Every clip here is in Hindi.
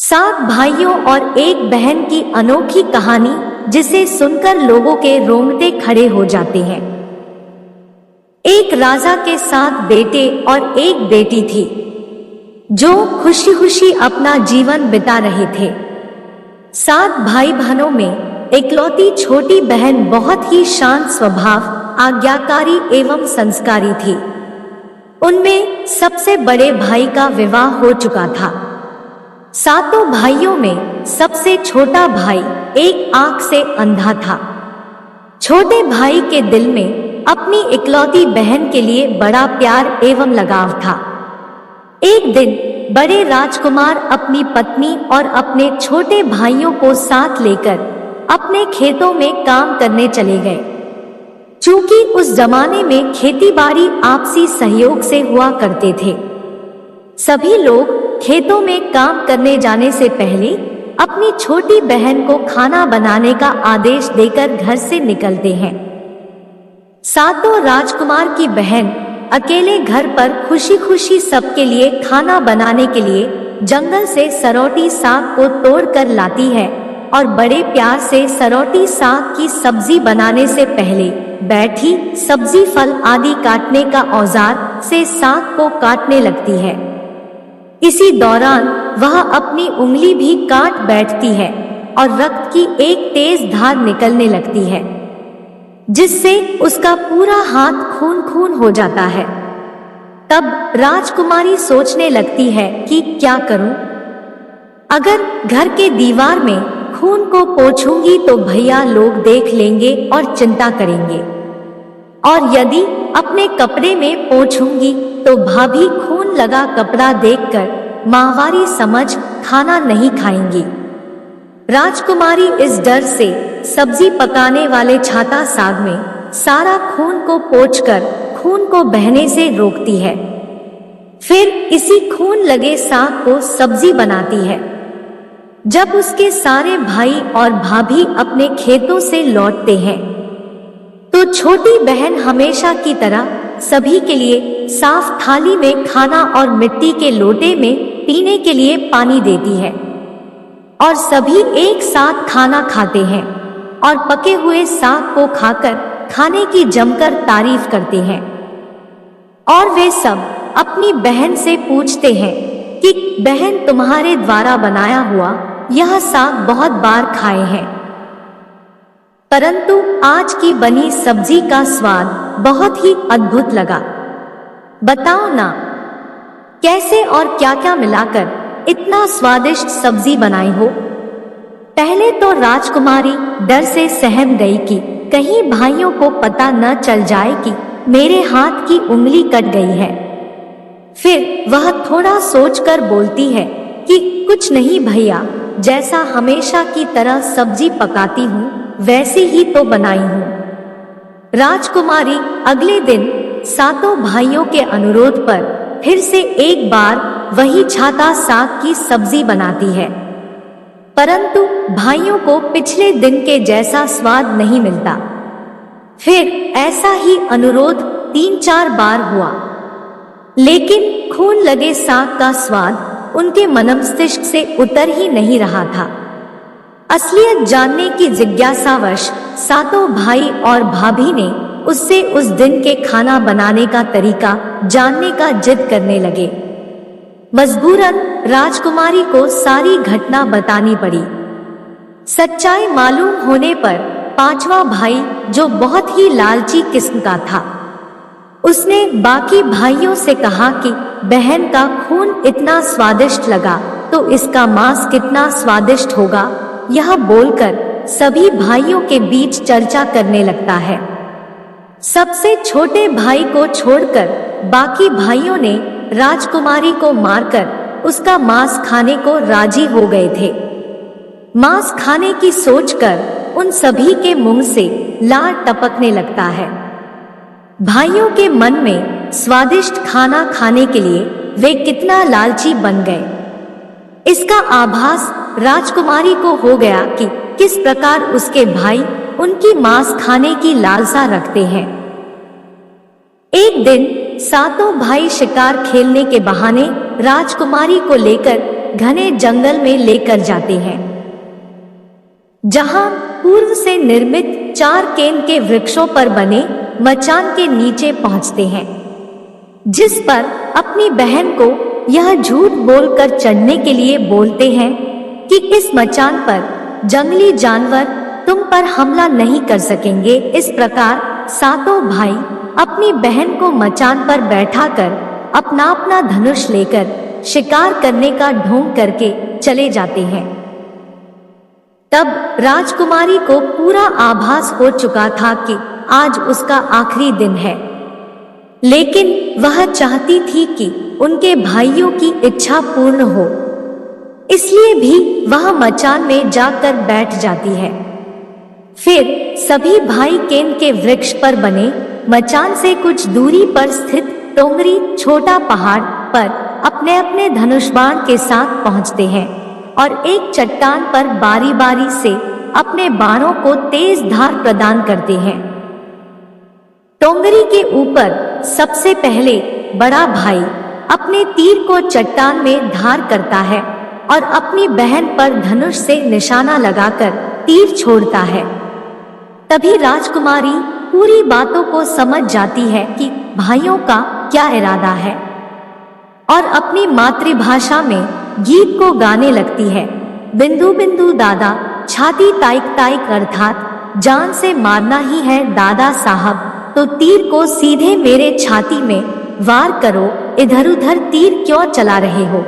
सात भाइयों और एक बहन की अनोखी कहानी जिसे सुनकर लोगों के रोंगटे खड़े हो जाते हैं। एक राजा के 7 बेटे और एक बेटी थी जो खुशी खुशी अपना जीवन बिता रहे थे। 7 भाई बहनों में इकलौती छोटी बहन बहुत ही शांत स्वभाव, आज्ञाकारी एवं संस्कारी थी। उनमें सबसे बड़े भाई का विवाह हो चुका था। सातों भाइयों में सबसे छोटा भाई एक आंख से अंधा था। छोटे भाई के दिल में अपनी इकलौती बहन के लिए बड़ा प्यार एवं लगाव था। एक दिन बड़े राजकुमार अपनी पत्नी और अपने छोटे भाइयों को साथ लेकर अपने खेतों में काम करने चले गए। चूंकि उस जमाने में खेतीबाड़ी आपसी सहयोग से हुआ करते थे, सभी लोग खेतों में काम करने जाने से पहले अपनी छोटी बहन को खाना बनाने का आदेश देकर घर से निकलते हैं। सातों राजकुमार की बहन अकेले घर पर खुशी खुशी सबके लिए खाना बनाने के लिए जंगल से सरौटी साग को तोड़ कर लाती है और बड़े प्यार से सरौटी साग की सब्जी बनाने से पहले बैठी सब्जी, फल आदि काटने का औजार से साग को काटने लगती है। इसी दौरान वह अपनी उंगली भी काट बैठती है और रक्त की एक तेज धार निकलने लगती है, जिससे उसका पूरा हाथ खून खून हो जाता है। तब राजकुमारी सोचने लगती है कि क्या करूं? अगर घर के दीवार में खून को पोंछूंगी तो भैया लोग देख लेंगे और चिंता करेंगे, और यदि अपने कपड़े में पोंछूंगी तो भाभी खून लगा कपड़ा देखकर माहवारी समझ खाना नहीं खाएंगी। राजकुमारी इस डर से सब्जी पकाने वाले छाता साग में सारा खून को पोंछकर खून को बहने से रोकती है। फिर इसी खून लगे साग को सब्जी बनाती है। जब उसके सारे भाई और भाभी अपने खेतों से लौटते हैं तो छोटी बहन हमेशा की तरह सभी के लिए साफ थाली में खाना और मिट्टी के लोटे में पीने के लिए पानी देती है, और सभी एक साथ खाना खाते हैं और पके हुए साग को खाकर खाने की जमकर तारीफ करते हैं। और वे सब अपनी बहन से पूछते हैं कि बहन, तुम्हारे द्वारा बनाया हुआ यह साग बहुत बार खाए हैं, परंतु आज की बनी सब्जी का स्वाद बहुत ही अद्भुत लगा। बताओ ना, कैसे और क्या क्या मिलाकर इतना स्वादिष्ट सब्जी बनाई हो? पहले तो राजकुमारी डर से सहम गई कि कहीं भाइयों को पता न चल जाए कि मेरे हाथ की उंगली कट गई है। फिर वह थोड़ा सोचकर बोलती है कि कुछ नहीं भैया, जैसा हमेशा की तरह सब्जी पकाती हूँ वैसे ही तो बनाई हूँ। राजकुमारी अगले दिन सातों भाइयों के अनुरोध पर फिर से एक बार वही छाता साग की सब्जी बनाती है, परंतु भाइयों को पिछले दिन के जैसा स्वाद नहीं मिलता। फिर ऐसा ही अनुरोध 3-4 बार हुआ, लेकिन खून लगे साग का स्वाद उनके मनमस्तिष्क से उतर ही नहीं रहा था। असलियत जानने की जिज्ञासावश सातों भाई और भाभी ने उससे उस दिन के खाना बनाने का तरीका जानने का जिद करने लगे। मजबूरन राजकुमारी को सारी घटना बतानी पड़ी। सच्चाई मालूम होने पर 5वां भाई, जो बहुत ही लालची किस्म का था, उसने बाकी भाइयों से कहा कि बहन का खून इतना स्वादिष्ट लगा तो इसका मांस कितना स्वादिष्ट होगा। यह बोलकर सभी भाइयों के बीच चर्चा करने लगता है। सबसे छोटे भाई को छोड़कर बाकी भाइयों ने राजकुमारी को मारकर उसका मांस खाने को राजी हो गए थे। मांस खाने की सोचकर उन सभी के मुंह से लार टपकने लगता है। भाइयों के मन में स्वादिष्ट खाना खाने के लिए वे कितना लालची बन गए, इसका आभास राजकुमारी को हो गया कि किस प्रकार उसके भाई उनकी मांस खाने की लालसा रखते हैं। एक दिन सातों भाई शिकार खेलने के बहाने राजकुमारी को लेकर घने जंगल में लेकर जाते हैं, जहां पूर्व से निर्मित 4 केन के वृक्षों पर बने मचान के नीचे पहुंचते हैं, जिस पर अपनी बहन को यह झूठ बोलकर चढ़ने के लिए बोलते हैं कि इस मचान पर जंगली जानवर तुम पर हमला नहीं कर सकेंगे। इस प्रकार सातों भाई अपनी बहन को मचान पर बैठाकर अपना अपना धनुष लेकर शिकार करने का ढोंग करके चले जाते हैं। तब राजकुमारी को पूरा आभास हो चुका था कि आज उसका आखिरी दिन है, लेकिन वह चाहती थी कि उनके भाइयों की इच्छा पूर्ण हो, इसलिए भी वह मचान में जाकर बैठ जाती है। फिर सभी भाई केन के वृक्ष पर बने मचान से कुछ दूरी पर स्थित टोंगरी छोटा पहाड़ पर अपने अपने धनुष बाण के साथ पहुंचते हैं और एक चट्टान पर बारी बारी से अपने बाणों को तेज धार प्रदान करते हैं। टोंगरी के ऊपर सबसे पहले बड़ा भाई अपने तीर को चट्टान में धार करता है और अपनी बहन पर धनुष से निशाना लगाकर तीर छोड़ता है। तभी राजकुमारी पूरी बातों को समझ जाती है कि भाइयों का क्या इरादा है और अपनी मातृभाषा में गीत को गाने लगती है। बिंदु बिंदु दादा छाती ताइक ताइक, अर्थात जान से मारना ही है दादा साहब, तो तीर को सीधे मेरे छाती में वार करो, इधर उधर तीर क्यों चला रहे हो।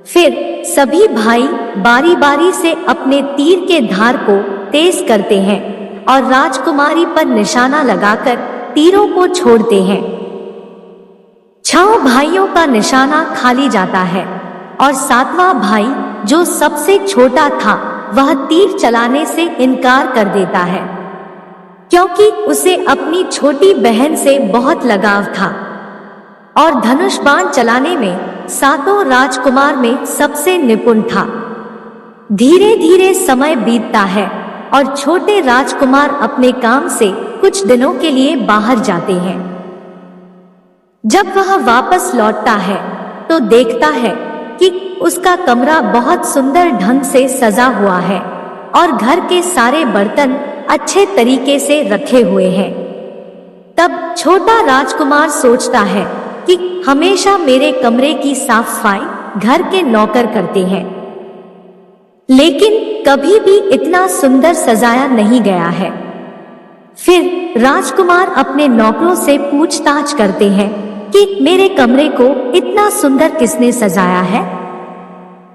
फिर सभी भाई बारी बारी से अपने तीर के धार को तेज करते हैं और राजकुमारी पर निशाना लगाकर तीरों को छोड़ते हैं। 6 भाइयों का निशाना खाली जाता है और 7वां भाई जो सबसे छोटा था वह तीर चलाने से इनकार कर देता है, क्योंकि उसे अपनी छोटी बहन से बहुत लगाव था और धनुष बाण चलाने में सातों राजकुमार में सबसे निपुण था। धीरे धीरे समय बीतता है और छोटे राजकुमार अपने काम से कुछ दिनों के लिए बाहर जाते हैं। जब वह वापस लौटता है तो देखता है कि उसका कमरा बहुत सुंदर ढंग से सजा हुआ है और घर के सारे बर्तन अच्छे तरीके से रखे हुए हैं। तब छोटा राजकुमार सोचता है कि हमेशा मेरे कमरे की साफ सफाई घर के नौकर करते हैं, लेकिन कभी भी इतना सुंदर सजाया नहीं गया है। फिर राजकुमार अपने नौकरों से पूछताछ करते हैं कि मेरे कमरे को इतना सुंदर किसने सजाया है।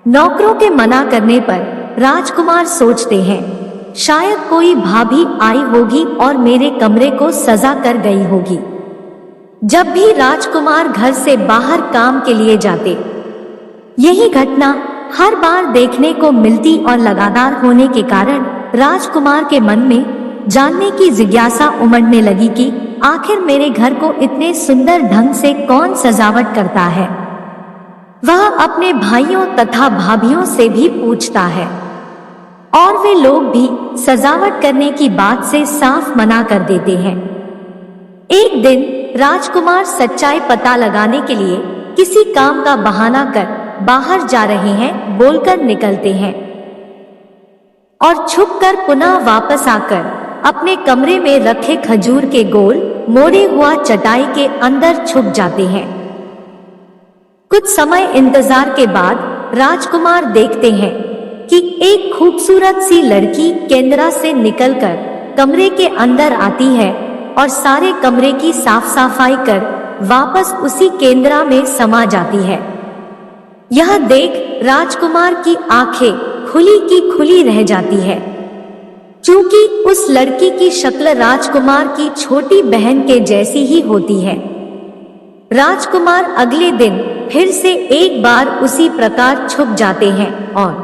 नौकरों के मना करने पर राजकुमार सोचते हैं शायद कोई भाभी आई होगी और मेरे कमरे को सजा कर गई होगी। जब भी राजकुमार घर से बाहर काम के लिए जाते, यही घटना हर बार देखने को मिलती और लगातार होने के कारण राजकुमार के मन में जानने की जिज्ञासा उमड़ने लगी कि आखिर मेरे घर को इतने सुंदर ढंग से कौन सजावट करता है। वह अपने भाइयों तथा भाभियों से भी पूछता है और वे लोग भी सजावट करने की बात से साफ मना कर देते हैं। एक दिन राजकुमार सच्चाई पता लगाने के लिए किसी काम का बहाना कर बाहर जा रहे हैं बोलकर निकलते हैं और छुपकर पुनः वापस आकर अपने कमरे में रखे खजूर के गोल मोड़े हुआ चटाई के अंदर छुप जाते हैं। कुछ समय इंतजार के बाद राजकुमार देखते हैं कि एक खूबसूरत सी लड़की केंद्रा से निकलकर कमरे के अंदर आती है और सारे कमरे की साफ सफाई कर वापस उसी केंद्रा में समा जाती है। यह देख राजकुमार की आंखें खुली की खुली रह जाती है, क्योंकि उस लड़की की शक्ल राजकुमार की छोटी बहन के जैसी ही होती है। राजकुमार अगले दिन फिर से एक बार उसी प्रकार छुप जाते हैं और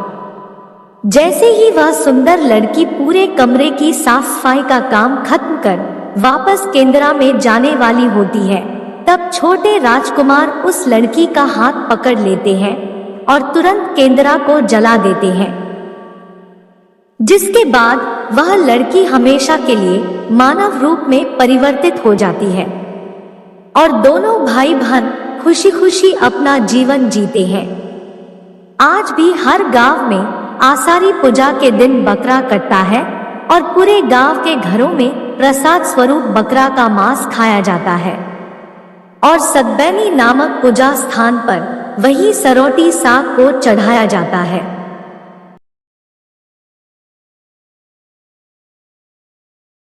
जैसे ही वह सुंदर लड़की पूरे कमरे की साफ सफाई का काम खत्म कर वापस केंद्रा में जाने वाली होती है, तब छोटे राजकुमार उस लड़की का हाथ पकड़ लेते हैं और तुरंत केंद्रा को जला देते हैं, जिसके बाद वह लड़की हमेशा के लिए मानव रूप में परिवर्तित हो जाती है और दोनों भाई बहन खुशी खुशी अपना जीवन जीते हैं। आज भी हर गांव में आषाढ़ी पूजा के दिन बकरा कटता है और पूरे गांव के घरों में प्रसाद स्वरूप बकरा का मांस खाया जाता है। और सतबैनी नामक पूजा स्थान पर वही सरौटी साग को चढ़ाया जाता है।